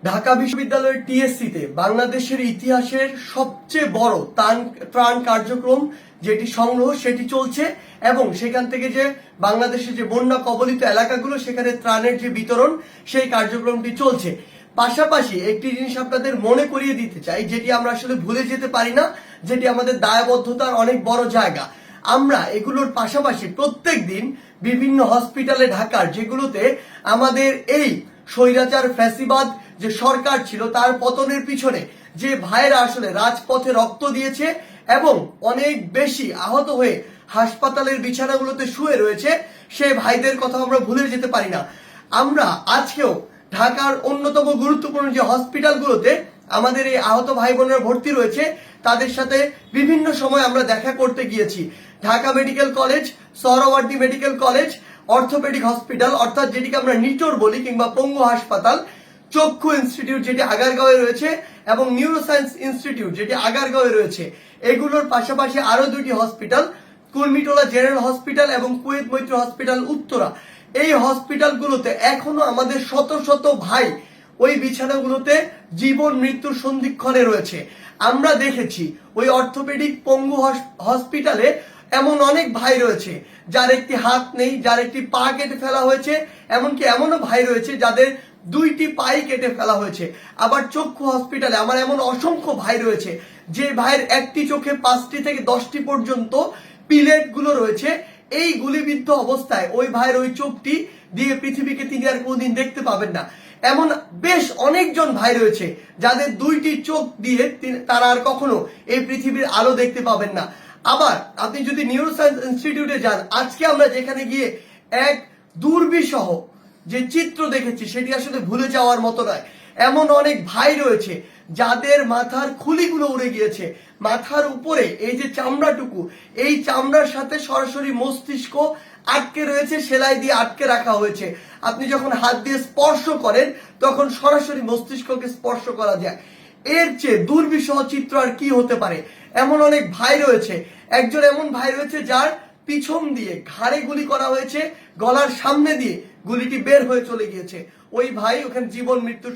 ঢাকা বিশ্ববিদ্যালয়ের টিএসসিতে বাংলাদেশের ইতিহাসের সবচেয়ে বড় ত্রাণ কার্যক্রম যেটি সংগ্রহ সেটি চলছে এবং সেখান থেকে যে বাংলাদেশের যে বন্যা কবলিত এলাকাগুলো সেখানে ত্রাণের যে বিতরণ সেই কার্যক্রমটি চলছে। পাশাপাশি একটি জিনিস আপনাদের মনে করিয়ে দিতে চাই, যেটি আমরা আসলে ভুলে যেতে পারি না, যেটি আমাদের দায়বদ্ধতার অনেক বড় জায়গা। আমরা এগুলোর পাশাপাশি প্রত্যেক দিন বিভিন্ন হসপিটালে ঢাকার যেগুলোতে আমাদের এই স্বৈরাচার ফ্যাসিবাদ যে সরকার ছিল তার পতনের পিছনে যে ভাইয়েরা আসলে রাজপথে রক্ত দিয়েছে এবং অনেক বেশি আহত হয়ে হাসপাতালের বিছানাগুলোতে শুয়ে রয়েছে, সেই ভাইদের কথা আমরা ভুলে যেতে পারি না। আমরা আজকেও ঢাকার অন্যতম গুরুত্বপূর্ণ যে হসপিটালগুলোতে আমাদের এই আহত ভাই বোনেরা ভর্তি রয়েছে তাদের সাথে বিভিন্ন সময় আমরা দেখা করতে গিয়েছি। Dhaka medical college, Suhrawardy medical college, orthopaedic hospital অর্থাৎ যেটিকে আমরা নিটোর বলি কিংবা পঙ্গু হাসপাতাল, চক্ষু ইনস্টিটিউট যেটি আগারগাঁওয়ে রয়েছে এবং নিউরোসায়েন্স ইনস্টিটিউট যেটি আগারগাঁওয়ে রয়েছে, এগুলোর পাশাপাশি আরো দুটি হসপিটাল, কুর্মিটোলা জেনারেল হসপিটাল এবং কুয়েত মৈত্র হসপিটাল উত্তরা, এই হসপিটালগুলোতে এখনো আমাদের শত শত ভাই ওই বিছানাগুলোতে জীবন মৃত্যুর সন্ধিক্ষণে রয়েছে। আমরা দেখেছি ওই অর্থোপেডিক পঙ্গু হসপিটালে এমন অনেক ভাই রয়েছে যার একটি হাত নেই, যার একটি পা কেটে ফেলা হয়েছে, এমনকি এমনও ভাই রয়েছে যাদের দুইটি পাই কেটে ফেলা হয়েছে। আবার চক্ষু হসপিটালে আমার এমন অসংখ্য ভাই রয়েছে যে ভাইয়ের একটি চোখে 5টি থেকে 10টি পর্যন্ত পিলেট গুলো রয়েছে। এই গুলিবিদ্ধ অবস্থায় ওই ভাইয়ের ওই চোখটি দিয়ে পৃথিবীকে তিনি আর কোনদিন দেখতে পাবেন না। এমন বেশ অনেকজন ভাই রয়েছে যাদের দুইটি চোখ দিয়ে তারা আর কখনো এই পৃথিবীর আলো দেখতে পাবেন না। আবার আপনি যদি নিউরোসায়েন্স ইনস্টিটিউটে যান, আজকে আমরা যেখানে গিয়ে এক দুর্বিষহ যে চিত্র দেখেছি সেটি আসলে ভুলে যাওয়ার মতো নয়। এমন অনেক ভাই রয়েছে যাদের মাথার খুলিগুলো উড়ে গিয়েছে, মাথার উপরে এই যে চামড়াটুকু, এই চামড়ার সাথে সরাসরি মস্তিষ্ক আটকে রয়েছে, সেলাই দিয়ে আটকে রাখা হয়েছে। আপনি যখন হাত দিয়ে স্পর্শ করেন তখন সরাসরি মস্তিষ্ককে স্পর্শ করা যায়। এর চেয়ে দুর্বিষহ চিত্র আর কি হতে পারে। এমন অনেক ভাই রয়েছে, একজন এমন ভাই রয়েছে যার পিছন দিয়ে ঘাড়ে গুলি করা হয়েছে, গলার সামনে দিয়ে গুলিটি বের হয়ে চলে গিয়েছে। ওই ভাই ওখানে জীবন মৃত্যুর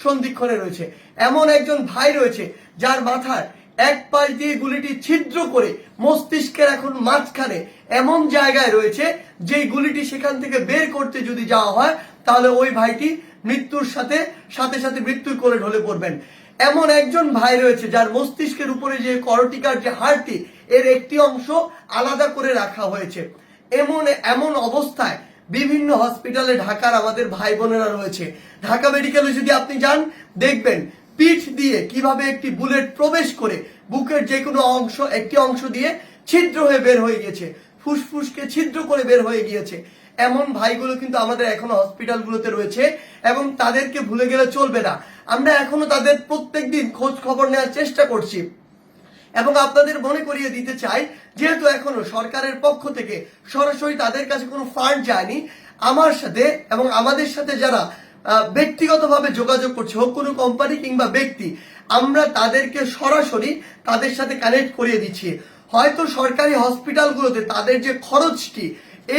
সন্ধিক্ষণে রয়েছে। এমন একজন ভাই রয়েছে যার মাথার এক পাশ দিয়ে গুলিটি ছিদ্র করে মস্তিষ্কের এখন মাঝখানে এমন জায়গায় রয়েছে যে গুলিটি সেখান থেকে বের করতে যদি যাওয়া হয় তাহলে ওই ভাইটি মৃত্যুর সাথে সাথে মৃত্যুর কোলে ঢলে পড়বেন। এমন একজন ভাই রয়েছে যার মস্তিষ্কের উপরে যে করটিকার যে হাড়টি, এর একটি অংশ আলাদা করে রাখা হয়েছে। এমন অবস্থায় বিভিন্ন হসপিটালে ঢাকার আমাদের ভাই বোনেরা রয়েছে। ঢাকা মেডিকেলে যদি আপনি যান দেখবেন পিঠ দিয়ে কিভাবে একটি বুলেট প্রবেশ করে বুকের যে কোনো একটি অংশ দিয়ে ছিদ্র হয়ে বের হয়ে গিয়েছে, ফুসফুসকে ছিদ্র করে বের হয়ে গিয়েছে। এমন ভাইগুলো কিন্তু আমাদের এখনো হসপিটালগুলোতে রয়েছে এবং তাদেরকে ভুলে গেলে চলবে না। আমরা এখনো তাদের প্রত্যেকদিন খোঁজ খবর নেওয়ার চেষ্টা করছি এবং আপনাদের মনে করিয়ে দিতে চাই, যেহেতু এখনো সরকারের পক্ষ থেকে সরাসরি তাদের কাছে কোনো ফান্ড যায়নি, আমার সাথে এবং আমাদের সাথে যারা ব্যক্তিগতভাবে যোগাযোগ করছে, হোক কোনো কোম্পানি কিংবা ব্যক্তি, আমরা তাদেরকে সরাসরি তাদের সাথে কানেক্ট করিয়ে দিচ্ছি। হয়তো সরকারি হসপিটালগুলোতে তাদের যে খরচটি,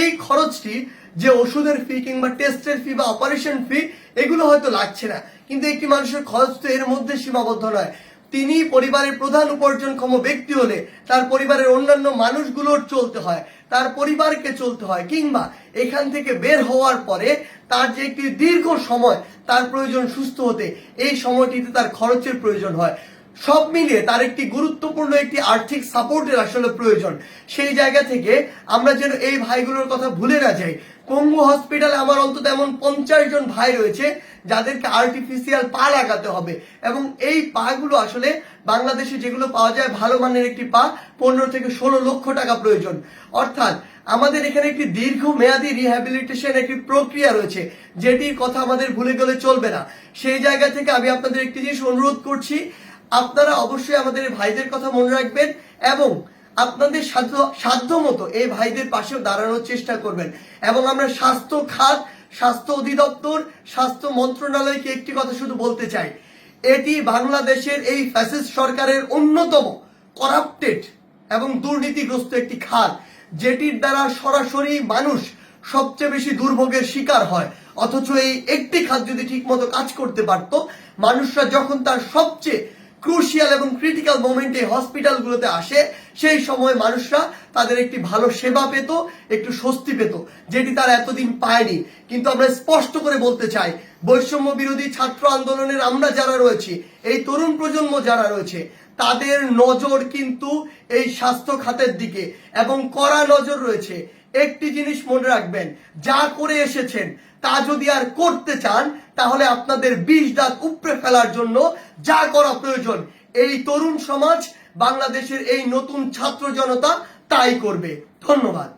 এই খরচটি যে ওষুধের ফি কিংবা টেস্টের ফি বা অপারেশন ফি, এগুলো হয়তো লাগছে না, কিন্তু একটি মানুষের খরচ তো এর মধ্যে সীমাবদ্ধ নয়। তিনি পরিবারের প্রধান উপার্জনক্ষম ব্যক্তি হলে তার পরিবারের অন্যান্য মানুষগুলোর চলতে হয়, তার পরিবারকে চলতে হয়, কিংবা এখান থেকে বের হওয়ার পরে তার যে একটি দীর্ঘ সময় তার প্রয়োজন সুস্থ হতে, এই সময়টিতে তার খরচের প্রয়োজন হয়। সব মিলিয়ে তার একটি গুরুত্বপূর্ণ একটি আর্থিক সাপোর্টের আসলে প্রয়োজন। সেই জায়গা থেকে আমরা যেন এই ভাইগুলোর কথা ভুলে না যাই। পঙ্গু হসপিটালে আমার অন্তত এমন 50 জন ভাই রয়েছে যাদেরকে আর্টিফিশিয়াল পা লাগাতে হবে এবং এই পা গুলো আসলে বাংলাদেশে যেগুলো পাওয়া যায় ভালো মানের একটি পা 15 থেকে 16 লক্ষ টাকা প্রয়োজন। অর্থাৎ আমাদের এখানে একটি দীর্ঘমেয়াদী রিহ্যাবিলিটেশন একটি প্রক্রিয়া রয়েছে, যেটির কথা আমাদের ভুলে গেলে চলবে না। সেই জায়গা থেকে আমি আপনাদের একটি জিনিস অনুরোধ করছি, আপনারা অবশ্যই আমাদের ভাইদের কথা মনে রাখবেন এবং আপনাদের সাধ্য মতো এই ভাইদের পাশেও দাঁড়ানোর চেষ্টা করবেন। এবং আমরা স্বাস্থ্য খাত, স্বাস্থ্য অধিদপ্তর, স্বাস্থ্য মন্ত্রণালয়কে একটি কথা শুধু বলতে চাই, এটি বাংলাদেশের এই ফ্যাসিস্ট সরকারের অন্যতম করাপ্টেড এবং দুর্নীতিগ্রস্ত একটি খাত, যেটির দ্বারা সরাসরি মানুষ সবচেয়ে বেশি দুর্ভোগের শিকার হয়। অথচ এই একটি খাত যদি ঠিক মতো কাজ করতে পারতো, মানুষরা যখন তার সবচেয়ে ক্রুশিয়াল এবং ক্রিটিক্যাল মোমেন্টে হসপিটালগুলোতে আসে, সেই সময় মানুষরা তাদের একটি ভালো সেবা পেত, একটু স্বস্তি পেত, যেটি তারা এতদিন পায়নি। কিন্তু আমরা স্পষ্ট করে বলতে চাই, বৈষম্য বিরোধী ছাত্র আন্দোলনের আমরা যারা রয়েছি, এই তরুণ প্রজন্ম যারা রয়েছে, তাদের নজর কিন্তু এই স্বাস্থ্য খাতের দিকে এবং কড়া নজর রয়েছে। একটি জিনিস মনে রাখবেন, যা করে এসেছেন তা যদি আর করতে চান, তাহলে আপনাদের 20 দাঁত উপড়ে ফেলার জন্য যা করা প্রয়োজন, এই তরুণ সমাজ, বাংলাদেশের এই নতুন ছাত্র জনতা তাই করবে। ধন্যবাদ।